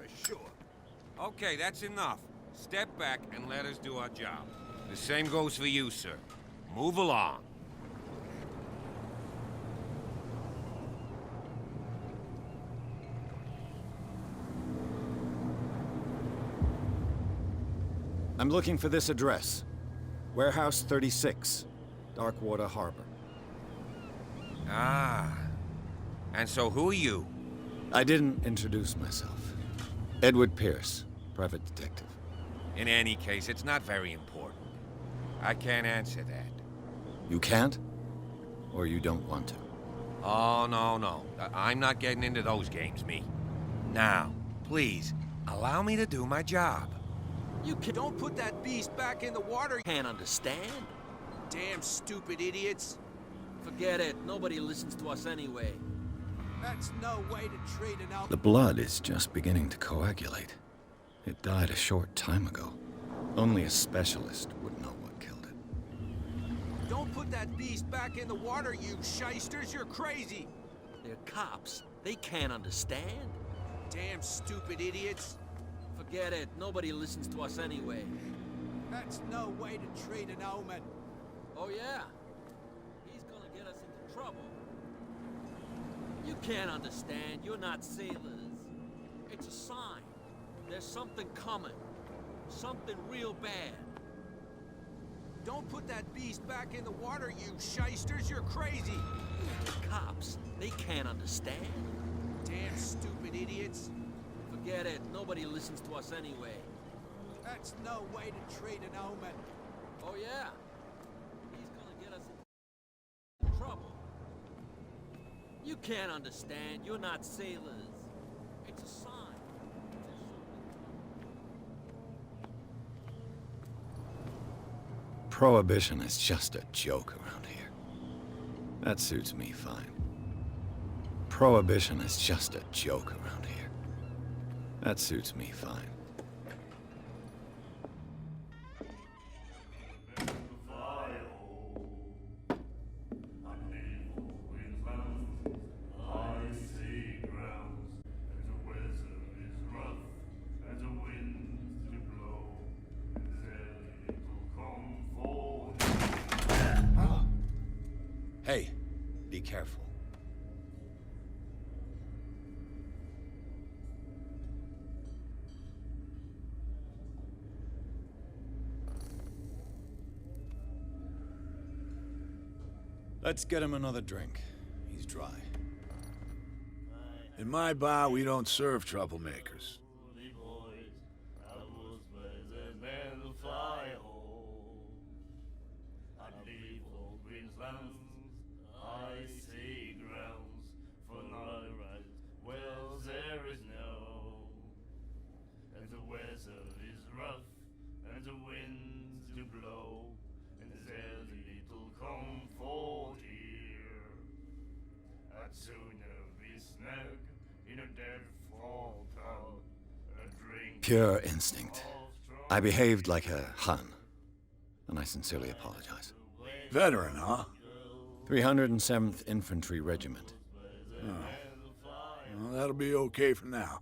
for sure. Okay, that's enough. Step back and let us do our job. The same goes for you, sir. Move along. I'm looking for this address. Warehouse 36, Darkwater Harbor. Ah. And so who are you? I didn't introduce myself. Edward Pierce, private detective. In any case, it's not very important. I can't answer that. You can't? Or you don't want to? Oh, no. I'm not getting into those games, me. Now, please, allow me to do my job. You don't put that beast back in the water. Can't understand? Damn stupid idiots. Forget it. Nobody listens to us anyway. That's no way to treat an The blood is just beginning to coagulate. It died a short time ago. Only a specialist would know what killed it. Don't put that beast back in the water, you shysters. You're crazy. They're cops. They can't understand. Damn stupid idiots. Forget it. Nobody listens to us anyway. That's no way to treat an omen. Oh, yeah? He's gonna get us into trouble. You can't understand. You're not sailors. It's a sign. There's something coming. Something real bad. Don't put that beast back in the water, you shysters. You're crazy. The cops, they can't understand. Damn stupid idiots. Forget it. Nobody listens to us anyway. That's no way to treat an omen. Oh, yeah? He's gonna get us into trouble. You can't understand. You're not sailors. It's a sign. Prohibition is just a joke around here. That suits me fine. Prohibition is just a joke around here. That suits me fine. Hey, be careful. Let's get him another drink. He's dry. In my bar, we don't serve troublemakers. Pure instinct. I behaved like a Hun, and I sincerely apologize. Veteran, huh? 307th Infantry Regiment. Oh. Well, that'll be okay for now.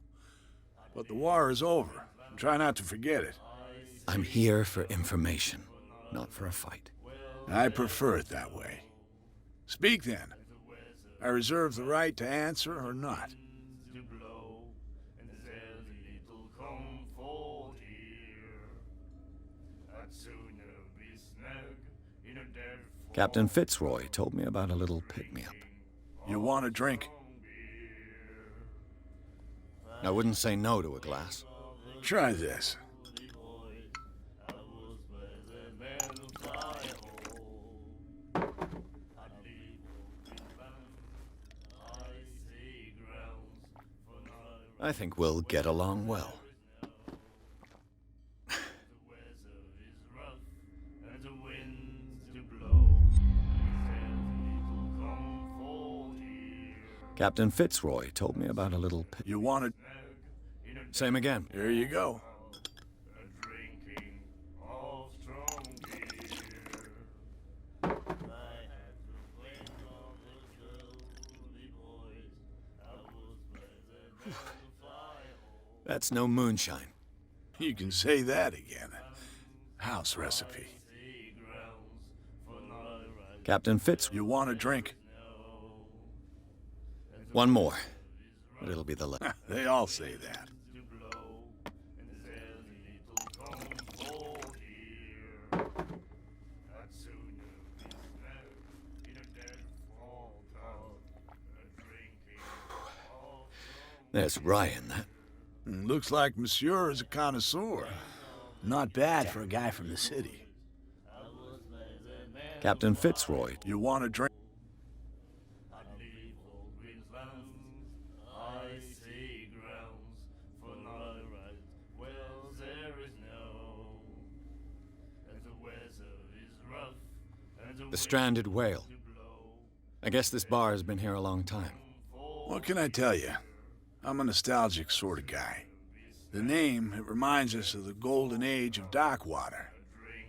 But the war is over. Try not to forget it. I'm here for information, not for a fight. I prefer it that way. Speak then. I reserve the right to answer or not. Captain Fitzroy told me about a little pick-me-up. You want a drink? I wouldn't say no to a glass. Try this. I think we'll get along well. Captain Fitzroy told me about a little pit. You want it? Same again. Here you go. That's no moonshine. You can say that again. House recipe. Captain Fitz, You want a drink? one more. But it'll be the last. They all say that. There's rye in that. Looks like Monsieur is a connoisseur. Not bad for a guy from the city. Captain Fitzroy, You want a drink? the stranded whale. I guess this bar has been here a long time. What can I tell you? I'm a nostalgic sort of guy. The name, it reminds us of the golden age of dock water,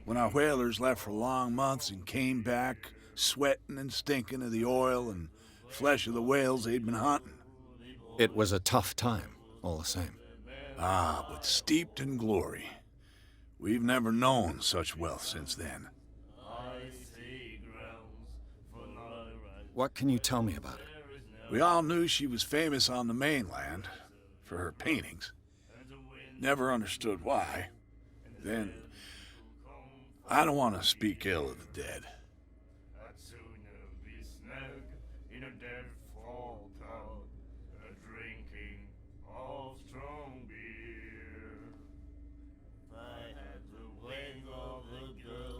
when our whalers left for long months and came back sweating and stinking of the oil and flesh of the whales they'd been hunting. It was a tough time, all the same. Ah, but steeped in glory. We've never known such wealth since then. What can you tell me about it? We all knew she was famous on the mainland for her paintings. Never understood why. Then, I don't want to speak ill of the dead.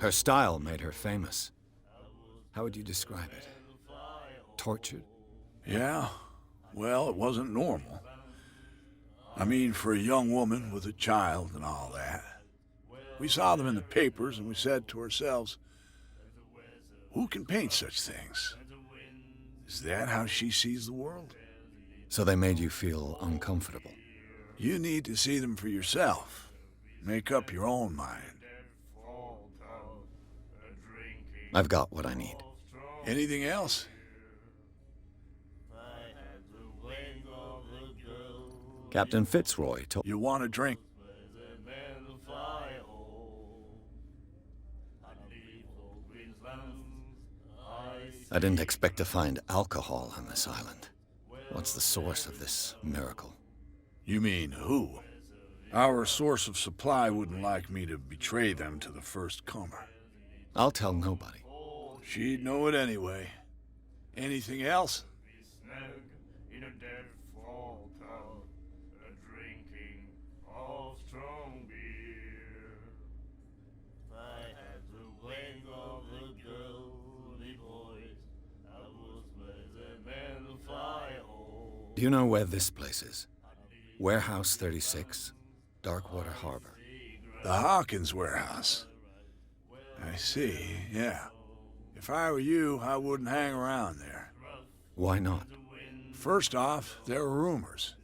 Her style made her famous. How would you describe it? Tortured? Yeah, well, it wasn't normal. I mean, for a young woman with a child and all that. We saw them in the papers and we said to ourselves, who can paint such things? Is that how she sees the world? So they made you feel uncomfortable. You need to see them for yourself. Make up your own mind. I've got what I need. Anything else? Captain Fitzroy told... You want a drink? I didn't expect to find alcohol on this island. What's the source of this miracle? You mean who? Our source of supply wouldn't like me to betray them to the first comer. I'll tell nobody. She'd know it anyway. Anything else? Do you know where this place is? Warehouse 36, Darkwater Harbor. The Hawkins warehouse. I see, yeah. If I were you, I wouldn't hang around there. Why not? First off, there are rumors.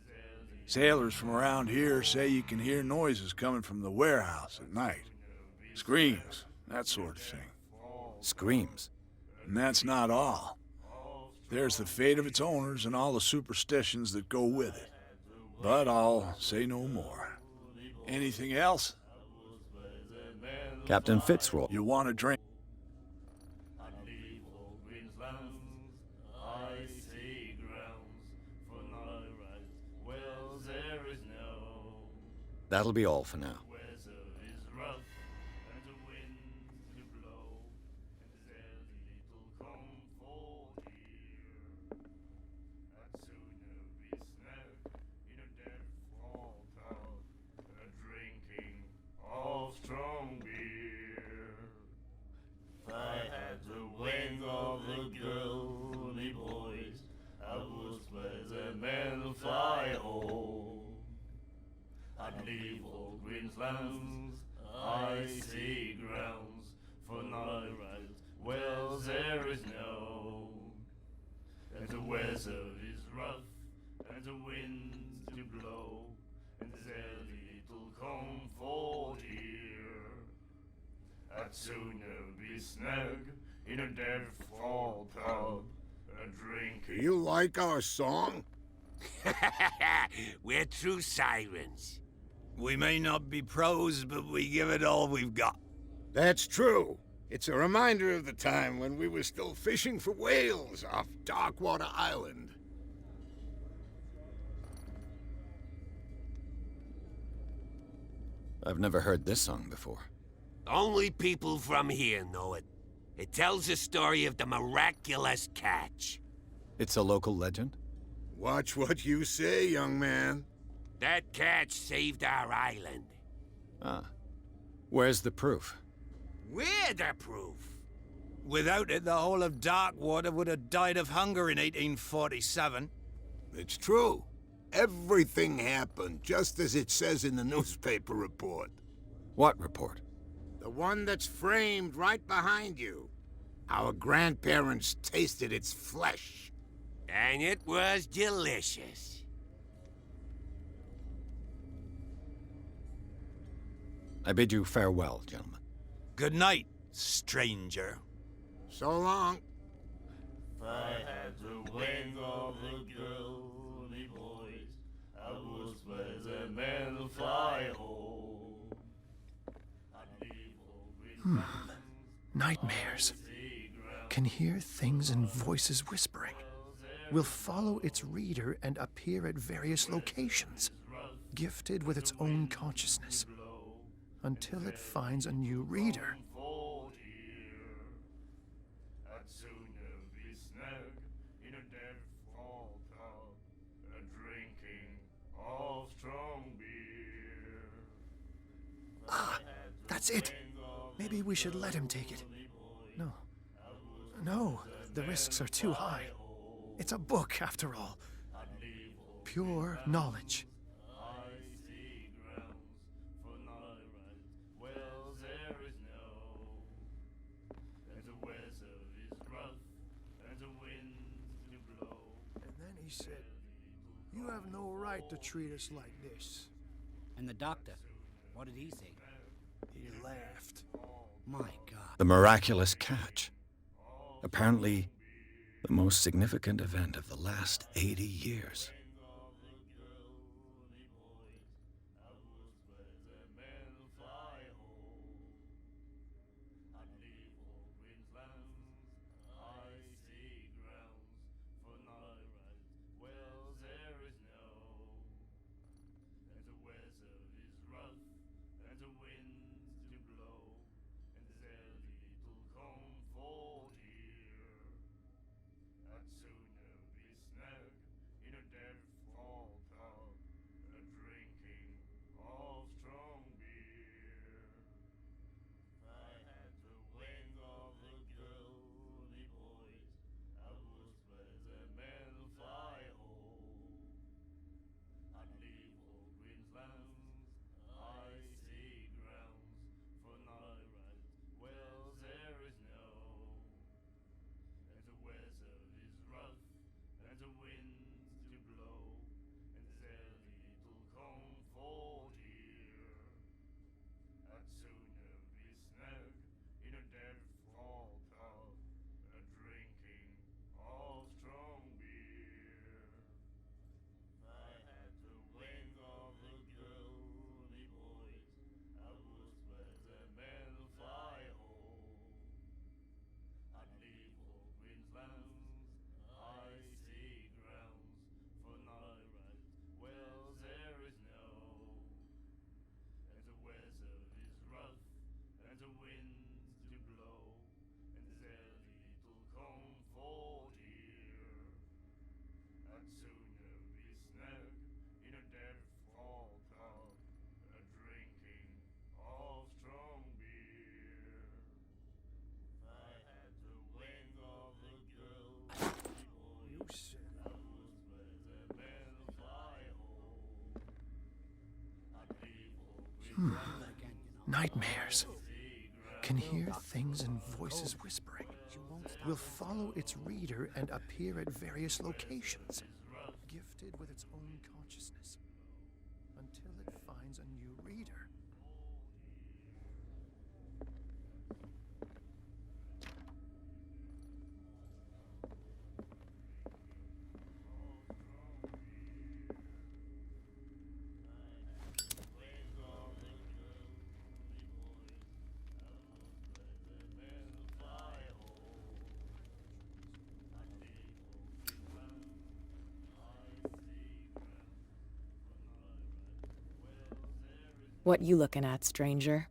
Sailors from around here say you can hear noises coming from the warehouse at night. Screams, that sort of thing. Screams. And that's not all. There's the fate of its owners and all the superstitions that go with it. But I'll say no more. Anything else? Captain Fitzroy. You want a drink? That'll be all for now. Lands, icy grounds, for not a rise, wells there is no, and the weather is rough, and the winds do blow, and there's little comfort here. I'd sooner be snug in a dead fall tub, a drink. You like our song? We're true sirens. We may not be pros, but we give it all we've got. That's true. It's a reminder of the time when we were still fishing for whales off Darkwater Island. I've never heard this song before. Only people from here know it. It tells the story of the miraculous catch. It's a local legend? Watch what you say, young man. That catch saved our island. Ah. Where's the proof? We're the proof. Without it, the whole of Darkwater would have died of hunger in 1847. It's true. Everything happened just as it says in the newspaper report. What report? The one that's framed right behind you. Our grandparents tasted its flesh. And it was delicious. I bid you farewell, gentlemen. Good night, stranger. So long. If I had the wing of the girly boys, I would spread a man to fly home. I'd leave all green Nightmares. Can hear things and voices whispering. Will follow its reader and appear at various locations, gifted with its own consciousness, until it finds a new reader. I'd sooner be snug in a dead fall tub, drinking of strong beer. Ah, that's it. Maybe we should let him take it. No. No, the risks are too high. It's a book, after all. Pure knowledge. And then he said, "You have no right to treat us like this." And the doctor, what did he say? He laughed. My God. The miraculous catch. Apparently, the most significant event of the last 80 years. Nightmares. Can hear things and voices whispering. Will follow its reader and appear at various locations, gifted with its own consciousness, until it finds a new reader. What you looking at, stranger?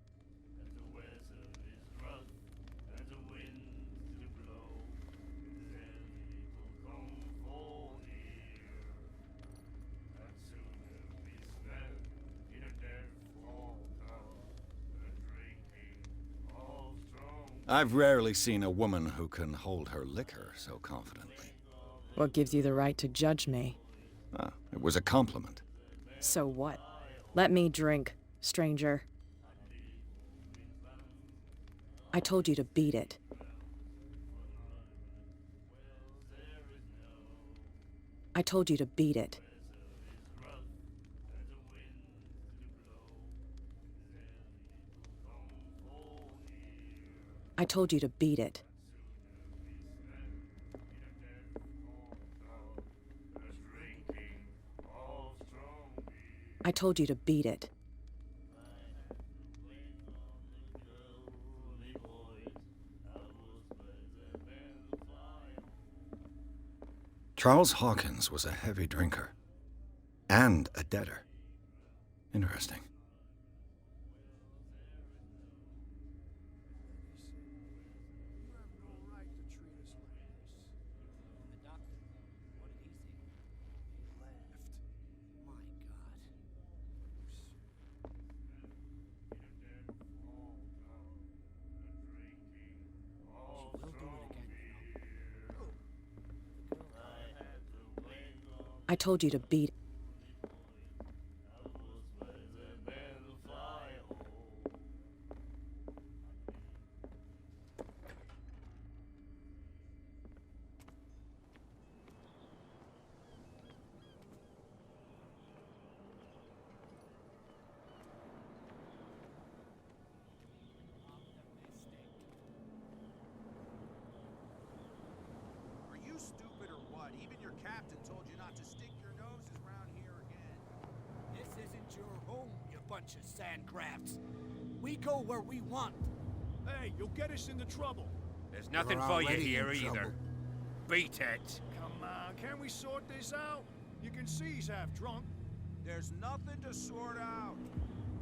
I've rarely seen a woman who can hold her liquor so confidently. What gives you the right to judge me? Ah, it was a compliment. So what? Let me drink, stranger. I told you to beat it. I told you to beat it. I told you to beat it. I told you to beat it. Charles Hawkins was a heavy drinker. And a debtor. Interesting. I told you to beat it. Are you stupid or what? Even your captain told you not to stick your noses around here again. This isn't your home, you bunch of sandcrafts. We go where we want. Hey, you'll get us into trouble. There's nothing We're for you already here in either. trouble. Beat it. Come on, can't we sort this out? You can see he's half drunk. There's nothing to sort out.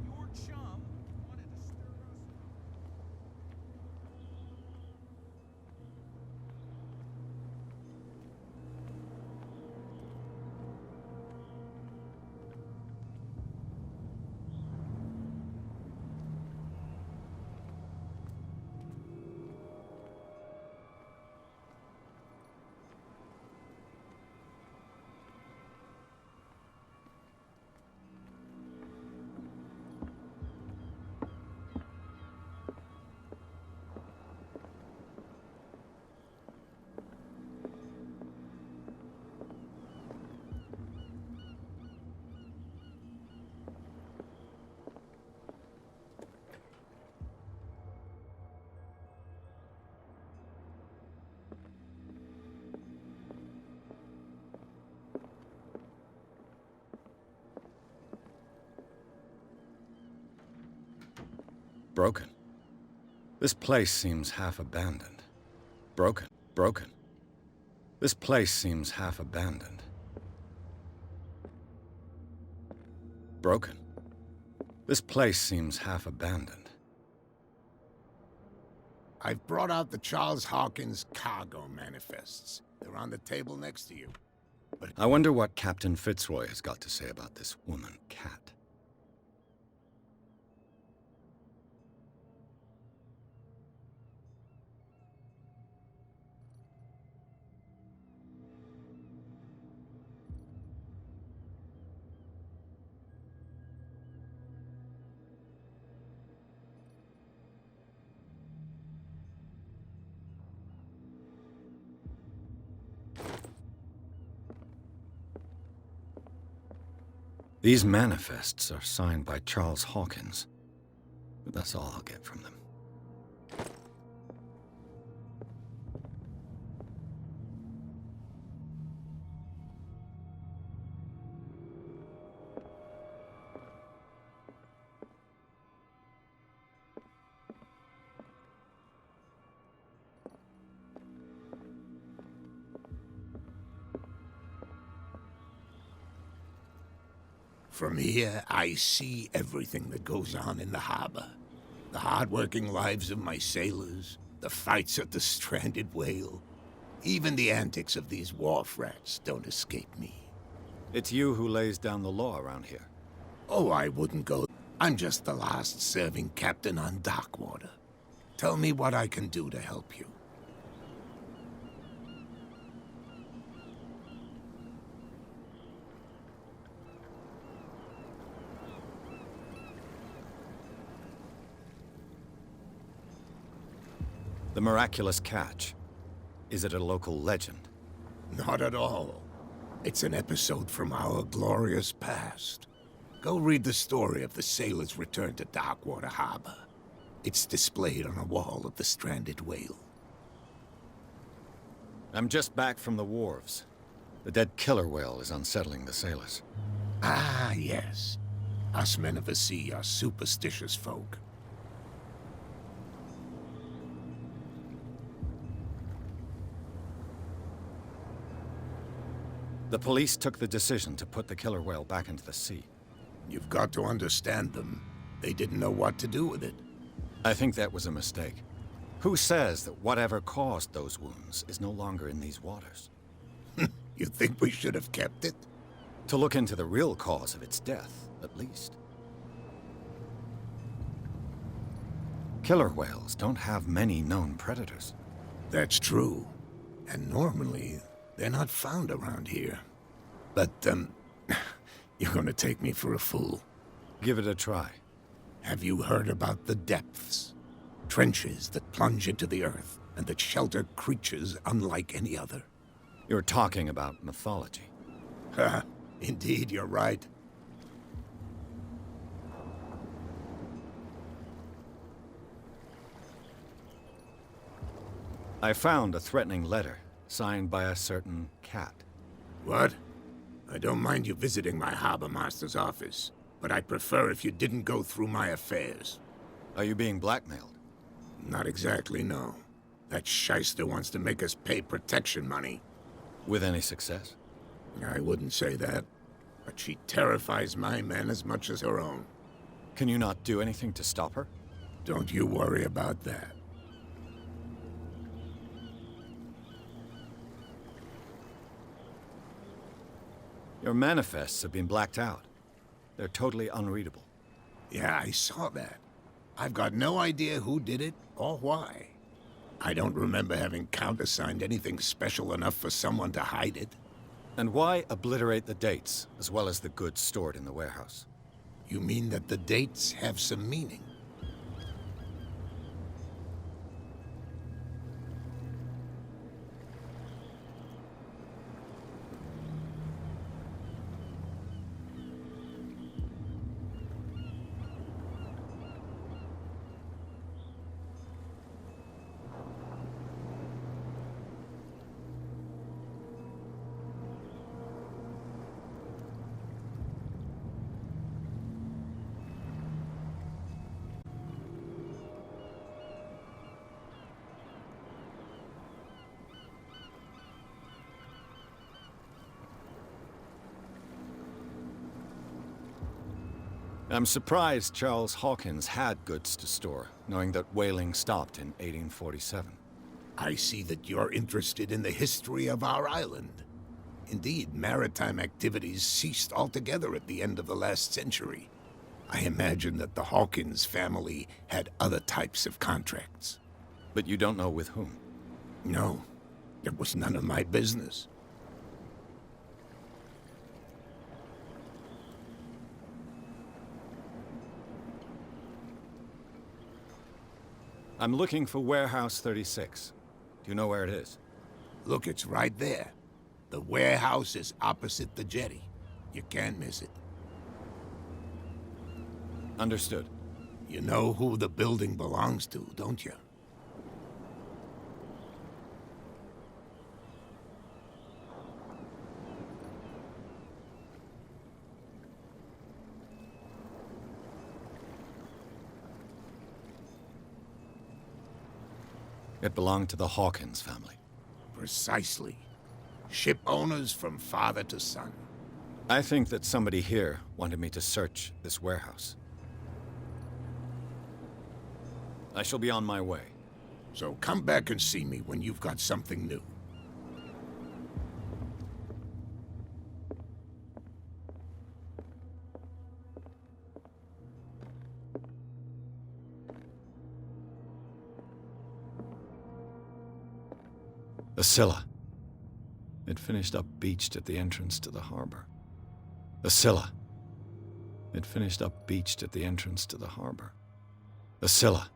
Your chum wanted to stir us up. Broken. This place seems half abandoned. Broken. Broken. This place seems half abandoned. Broken. This place seems half abandoned. I've brought out the Charles Hawkins cargo manifests. They're on the table next to you. But I wonder what Captain Fitzroy has got to say about this woman, Cat. These manifests are signed by Charles Hawkins, but that's all I'll get from them. From here, I see everything that goes on in the harbor. The hard-working lives of my sailors, the fights at the stranded whale. Even the antics of these wharf rats don't escape me. It's you who lays down the law around here. Oh, I wouldn't go. I'm just the last serving captain on Darkwater. Tell me what I can do to help you. The miraculous catch. Is it a local legend? Not at all. It's an episode from our glorious past. Go read the story of the sailors' return to Darkwater Harbor. It's displayed on a wall of the stranded whale. I'm just back from the wharves. The dead killer whale is unsettling the sailors. Ah, yes. Us men of the sea are superstitious folk. The police took the decision to put the killer whale back into the sea. You've got to understand them. They didn't know what to do with it. I think that was a mistake. Who says that whatever caused those wounds is no longer in these waters? You think we should have kept it? To look into the real cause of its death, at least. Killer whales don't have many known predators. That's true. And normally, they're not found around here. But, you're gonna take me for a fool. Give it a try. Have you heard about the depths? Trenches that plunge into the earth and that shelter creatures unlike any other. You're talking about mythology. Ha! Indeed, you're right. I found a threatening letter, signed by a certain cat. What? I don't mind you visiting my harbor master's office, but I'd prefer if you didn't go through my affairs. Are you being blackmailed? Not exactly, no. That shyster wants to make us pay protection money. With any success? I wouldn't say that, but she terrifies my men as much as her own. Can you not do anything to stop her? Don't you worry about that. Your manifests have been blacked out. They're totally unreadable. Yeah, I saw that. I've got no idea who did it or why. I don't remember having countersigned anything special enough for someone to hide it. And why obliterate the dates, as well as the goods stored in the warehouse? You mean that the dates have some meaning? I'm surprised Charles Hawkins had goods to store, knowing that whaling stopped in 1847. I see that you're interested in the history of our island. Indeed, maritime activities ceased altogether at the end of the last century. I imagine that the Hawkins family had other types of contracts. But you don't know with whom? No, it was none of my business. I'm looking for Warehouse 36. Do you know where it is? Look, it's right there. The warehouse is opposite the jetty. You can't miss it. Understood. You know who the building belongs to, don't you? It belonged to the Hawkins family. Precisely. Ship owners from father to son. I think that somebody here wanted me to search this warehouse. I shall be on my way. So come back and see me when you've got something new. The Scylla. It finished up beached at the entrance to the harbor. The Scylla. It finished up beached at the entrance to the harbor. The Scylla.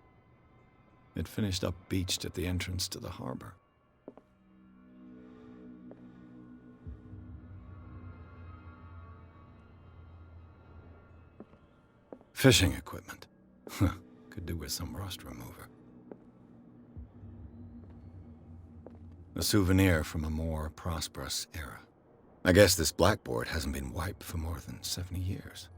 It finished up beached at the entrance to the harbor. Fishing equipment. Could do with some rust remover. A souvenir from a more prosperous era. I guess this blackboard hasn't been wiped for more than 70 years.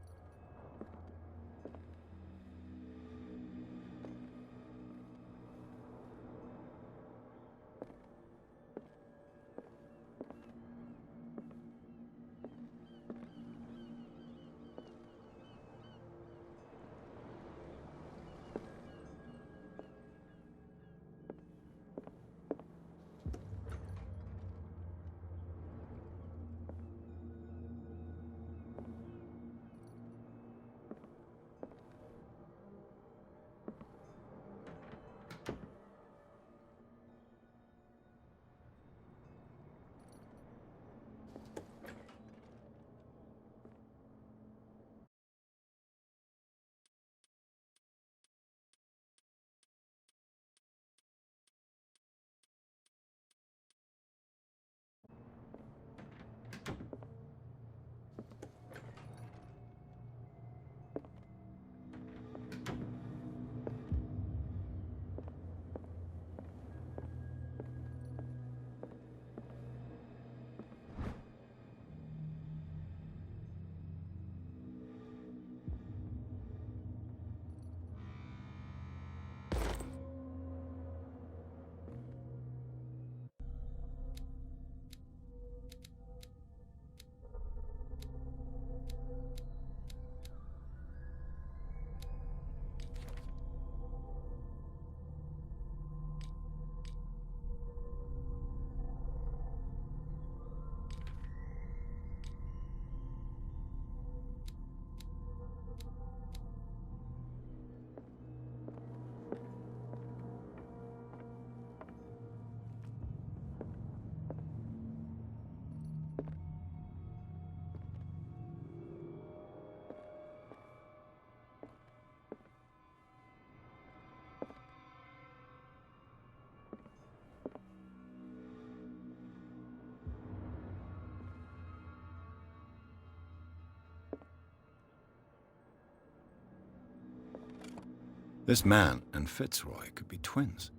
This man and Fitzroy could be twins.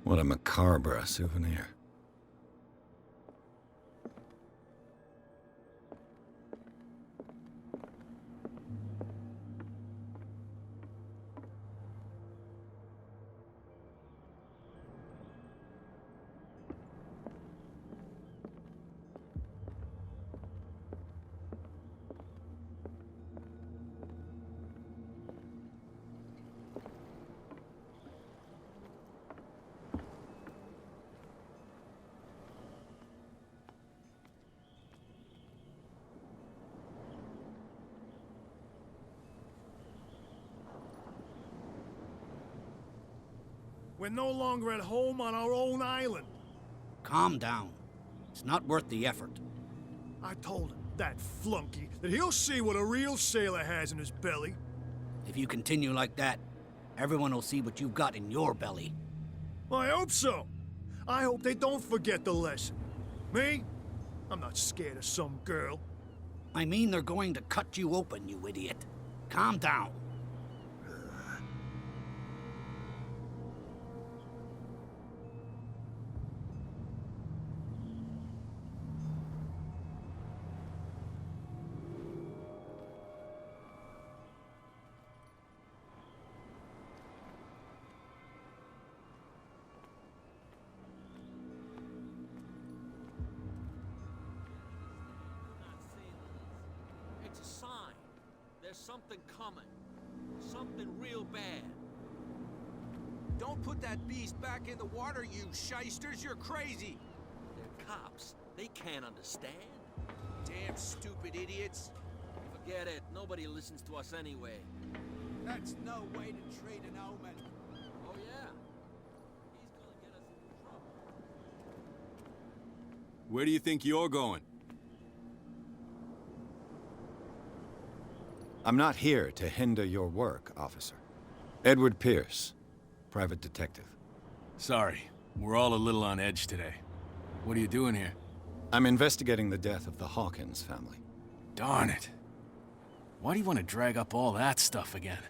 What a macabre souvenir. We're no longer at home on our own island. Calm down. It's not worth the effort. I told him, that flunky, that he'll see what a real sailor has in his belly. If you continue like that, everyone will see what you've got in your belly. I hope so. I hope they don't forget the lesson. Me? I'm not scared of some girl. I mean they're going to cut you open, you idiot. Calm down. something coming. Something real bad. Don't put that beast back in the water, you shysters! You're crazy! They're cops. They can't understand. Damn stupid idiots! Forget it. Nobody listens to us anyway. That's no way to treat an omen. Oh, yeah? He's gonna get us into trouble. Where do you think you're going? I'm not here to hinder your work, officer. Edward Pierce, private detective. Sorry, we're all a little on edge today. What are you doing here? I'm investigating the death of the Hawkins family. Darn it. Why do you want to drag up all that stuff again?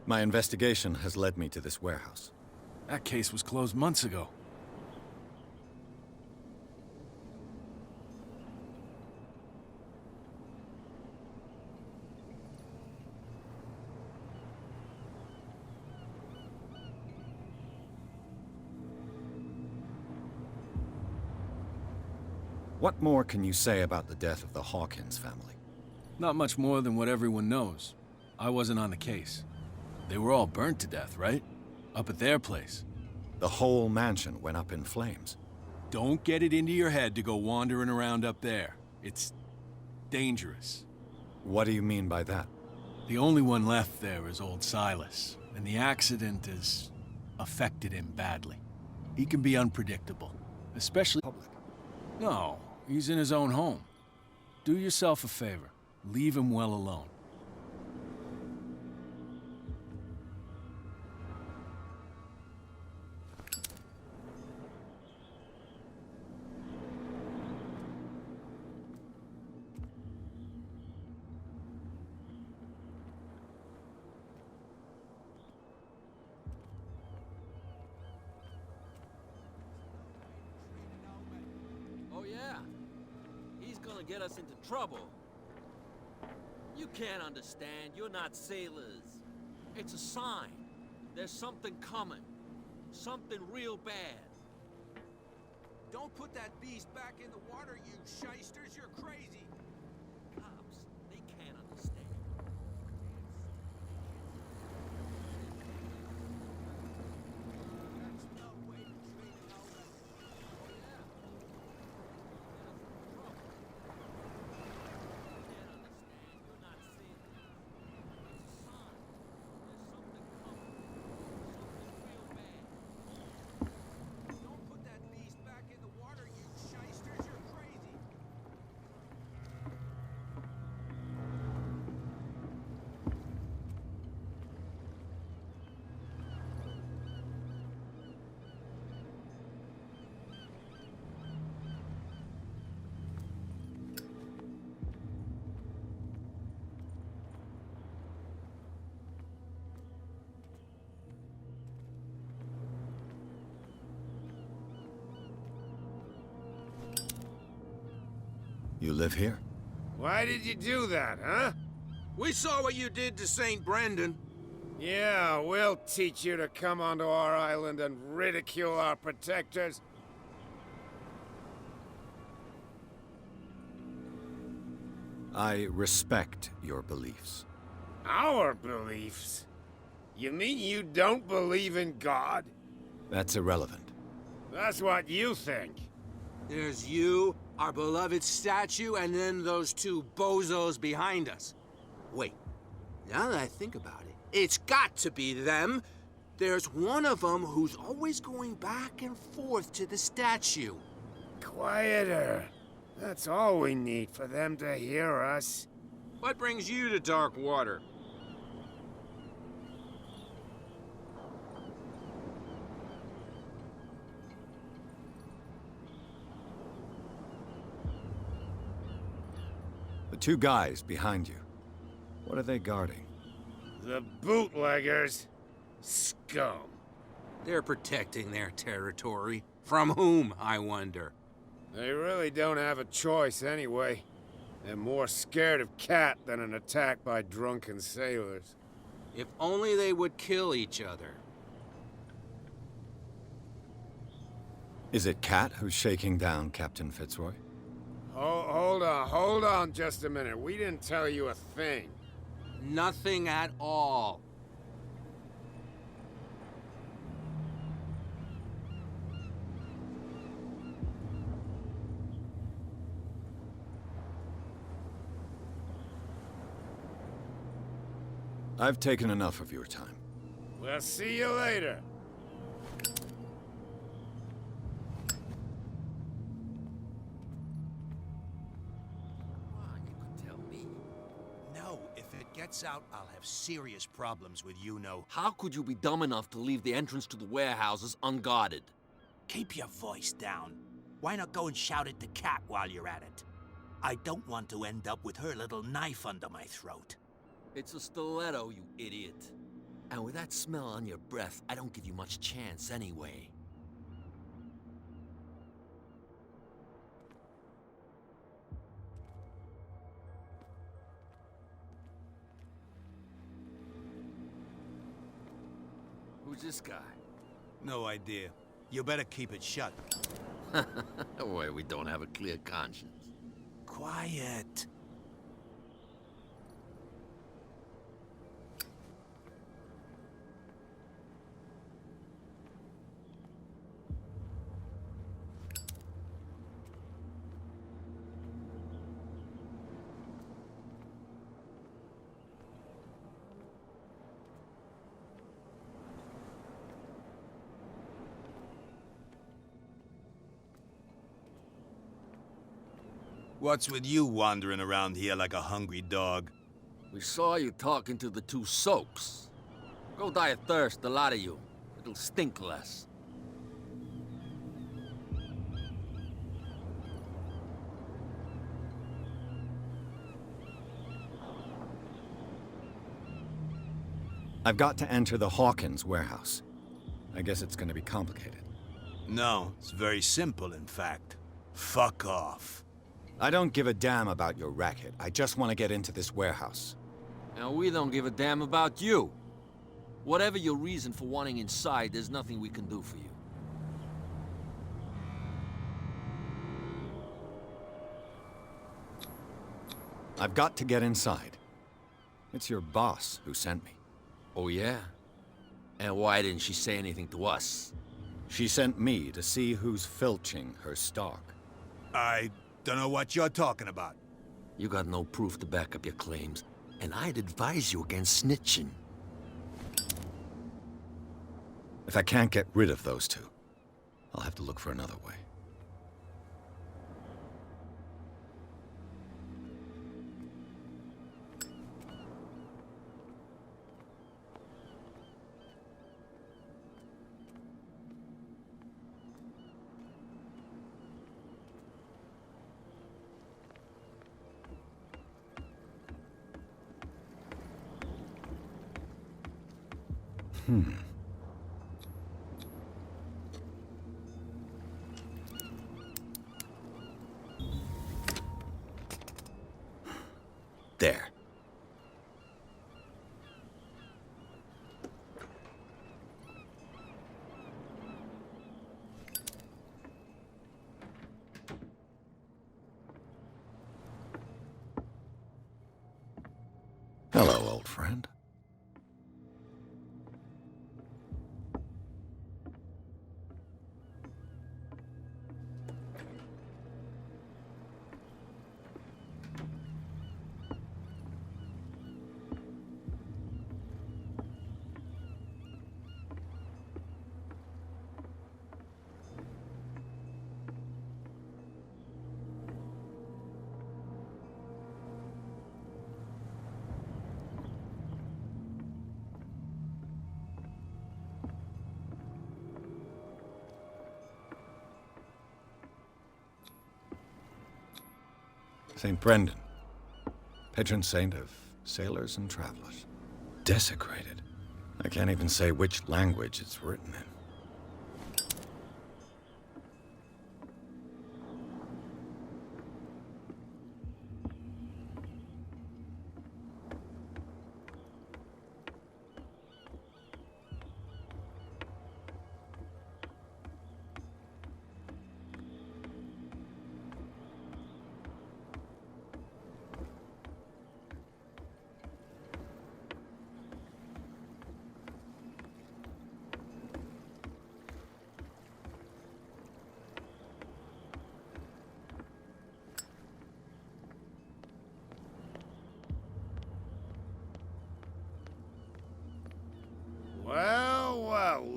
My investigation has led me to this warehouse. That case was closed months ago. What more can you say about the death of the Hawkins family? Not much more than what everyone knows. I wasn't on the case. They were all burnt to death, right? Up at their place. The whole mansion went up in flames. Don't get it into your head to go wandering around up there. It's dangerous. What do you mean by that? The only one left there is old Silas, and the accident has affected him badly. He can be unpredictable, especially public. No, he's in his own home. Do yourself a favor. Leave him well alone. Oh, yeah? He's gonna get us into trouble. You can't understand. You're not sailors. It's a sign. There's something coming. Something real bad. Don't put that beast back in the water, you shysters! You're crazy! Cops, they can't understand. That's no way to treat an omen. Oh, yeah? Get us into trouble. You can't understand. You're not sailors. It's a sign. There's something coming. Something real bad. Don't put that beast back in the water, you shysters! You're crazy! You live here? Why did you do that, huh? We saw what you did to St. Brendan. Yeah, we'll teach you to come onto our island and ridicule our protectors. I respect your beliefs. Our beliefs? You mean you don't believe in God? That's irrelevant. That's what you think. There's you, our beloved statue, and then those two bozos behind us. Wait, now that I think about it, it's got to be them. There's one of them who's always going back and forth to the statue. Quieter. That's all we need for them to hear us. What brings you to dark water? The two guys behind you. What are they guarding? The bootleggers. Scum. They're protecting their territory. From whom, I wonder? They really don't have a choice anyway. They're more scared of Cat than an attack by drunken sailors. If only they would kill each other. Is it Cat who's shaking down Captain Fitzroy? Hold on just a minute. We didn't tell you a thing. Nothing at all. I've taken enough of your time. We'll see you later. No, if it gets out, I'll have serious problems with you-know. How could you be dumb enough to leave the entrance to the warehouses unguarded? Keep your voice down. Why not go and shout at the cat while you're at it? I don't want to end up with her little knife under my throat. It's a stiletto, you idiot. And with that smell on your breath, I don't give you much chance anyway. Who's this guy? No idea. You better keep it shut. Why, we don't have a clear conscience. Quiet. What's with you wandering around here like a hungry dog? We saw you talking to the two soaks. Go die of thirst, the lot of you. It'll stink less. I've got to enter the Hawkins warehouse. I guess it's gonna be complicated. No, it's very simple, in fact. Fuck off. I don't give a damn about your racket. I just want to get into this warehouse. And we don't give a damn about you. Whatever your reason for wanting inside, there's nothing we can do for you. I've got to get inside. It's your boss who sent me. Oh, yeah? And why didn't she say anything to us? She sent me to see who's filching her stock. I don't know what you're talking about. You got no proof to back up your claims, and I'd advise you against snitching. If I can't get rid of those two, I'll have to look for another way. There. Hello, old friend. St. Brendan, patron saint of sailors and travelers. Desecrated. I can't even say which language it's written in.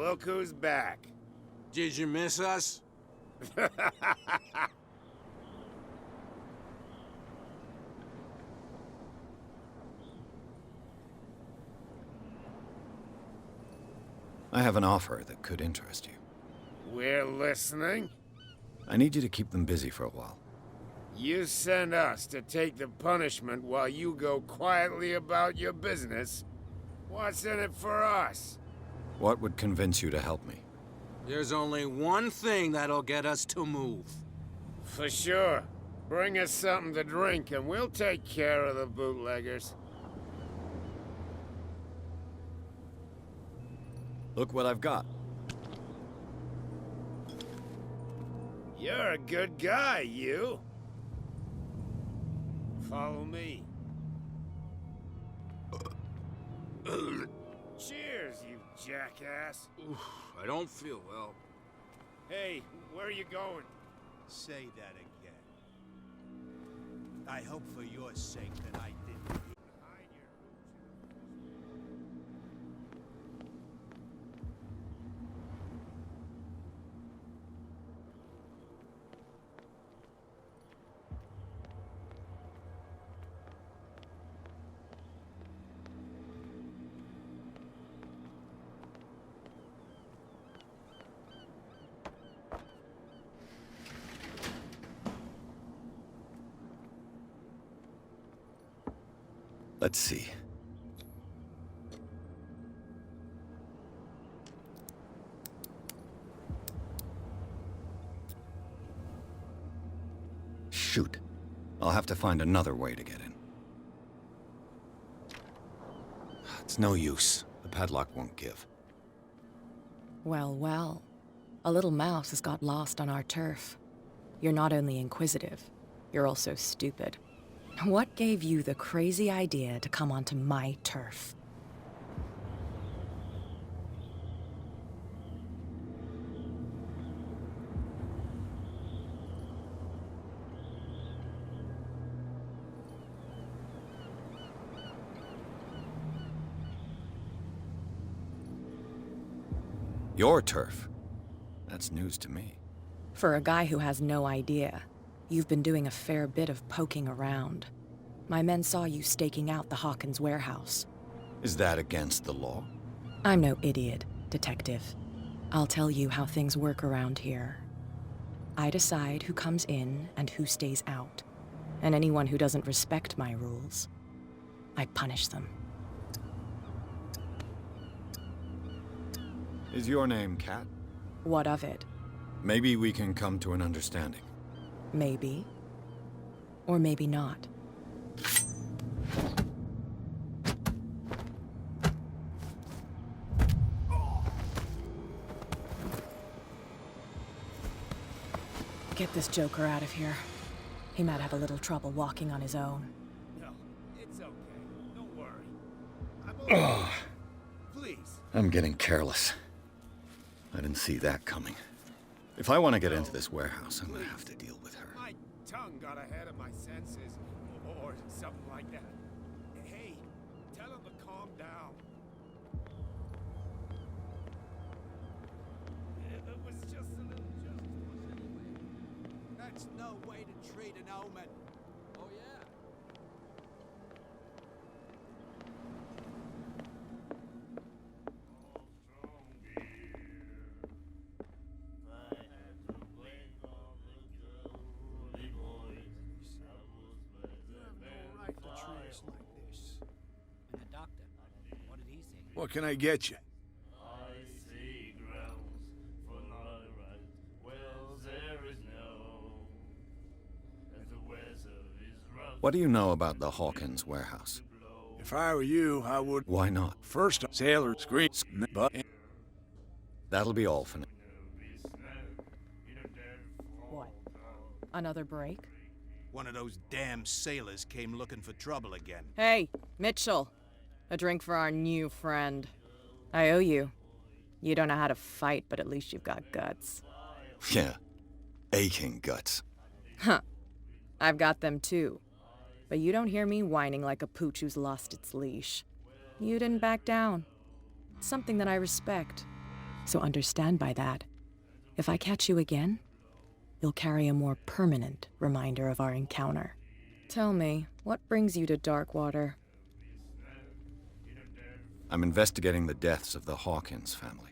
Look who's back. Did you miss us? I have an offer that could interest you. We're listening. I need you to keep them busy for a while. You send us to take the punishment while you go quietly about your business. What's in it for us? What would convince you to help me? There's only one thing that'll get us to move. For sure. Bring us something to drink and we'll take care of the bootleggers. Look what I've got. You're a good guy, you. Follow me. Cheers, you jackass. Oof, I don't feel well. Hey, where are you going? Say that again. I hope for your sake that I didn't. Let's see. Shoot. I'll have to find another way to get in. It's no use. The padlock won't give. Well, well. A little mouse has got lost on our turf. You're not only inquisitive, you're also stupid. What gave you the crazy idea to come onto my turf? Your turf? That's news to me. For a guy who has no idea, you've been doing a fair bit of poking around. My men saw you staking out the Hawkins warehouse. Is that against the law? I'm no idiot, Detective. I'll tell you how things work around here. I decide who comes in and who stays out. And anyone who doesn't respect my rules, I punish them. Is your name Cat? What of it? Maybe we can come to an understanding. Maybe. Or maybe not. Get this joker out of here. He might have a little trouble walking on his own. No, it's okay. Don't worry. Ugh. Please. I'm getting careless. I didn't see that coming. If I want to get into this warehouse, I'm gonna have to deal with her. My tongue got ahead of my senses, or something like that. Hey, tell him to calm down. It was just a little joke. That's no way to treat an omen. Oh, yeah. And the doctor, what did he say? What can I get you? I see grounds for my right. Well, there is no. As the weather is rough. What do you know about the Hawkins warehouse? If I were you, I would... Why not? First, sailor screams, but... That'll be all for now. What? Another break? One of those damn sailors came looking for trouble again. Hey, Mitchell. A drink for our new friend. I owe you. You don't know how to fight, but at least you've got guts. Yeah. Aching guts. Huh. I've got them too. But you don't hear me whining like a pooch who's lost its leash. You didn't back down. Something that I respect. So understand by that, if I catch you again, you'll carry a more permanent reminder of our encounter. Tell me, what brings you to Darkwater? I'm investigating the deaths of the Hawkins family.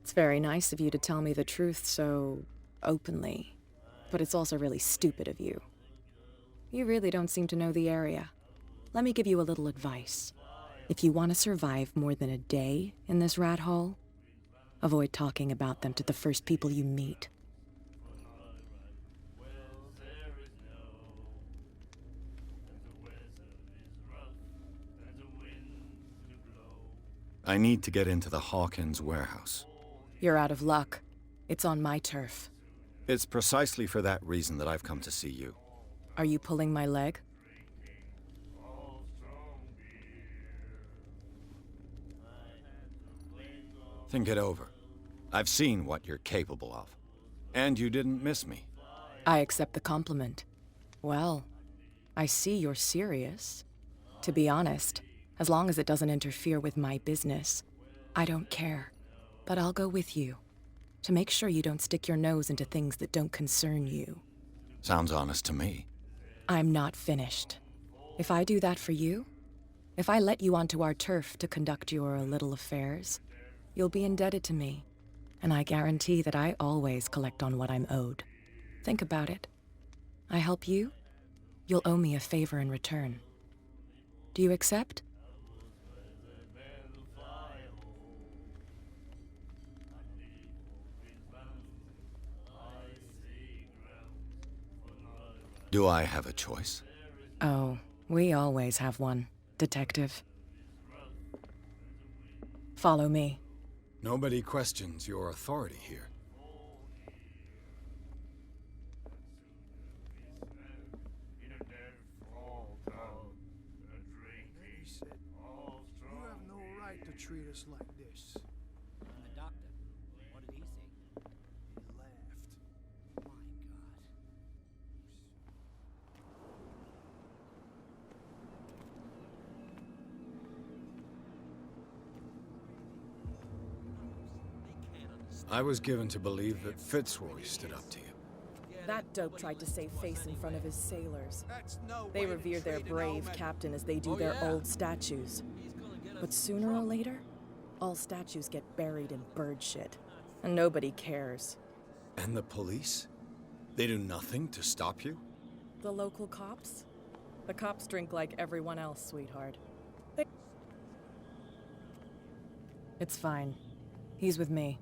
It's very nice of you to tell me the truth so openly, but it's also really stupid of you. You really don't seem to know the area. Let me give you a little advice. If you want to survive more than a day in this rat hole, avoid talking about them to the first people you meet. I need to get into the Hawkins warehouse. You're out of luck. It's on my turf. It's precisely for that reason that I've come to see you. Are you pulling my leg? Think it over. I've seen what you're capable of. And you didn't miss me. I accept the compliment. Well, I see you're serious. To be honest, as long as it doesn't interfere with my business, I don't care. But I'll go with you, to make sure you don't stick your nose into things that don't concern you. Sounds honest to me. I'm not finished. If I do that for you, if I let you onto our turf to conduct your little affairs, you'll be indebted to me, and I guarantee that I always collect on what I'm owed. Think about it. I help you, you'll owe me a favor in return. Do you accept? Do I have a choice? Oh, we always have one, Detective. Follow me. Nobody questions your authority here. He said, you have no right to treat us like this. And the doctor, what did he say? He laughed. My God. I was given to believe that Fitzroy stood up to you. That dope tried to save face in front of his sailors. They revere their brave captain as they do their old statues. But sooner or later, all statues get buried in bird shit. And nobody cares. And the police? They do nothing to stop you? The local cops? The cops drink like everyone else, sweetheart. It's fine. He's with me.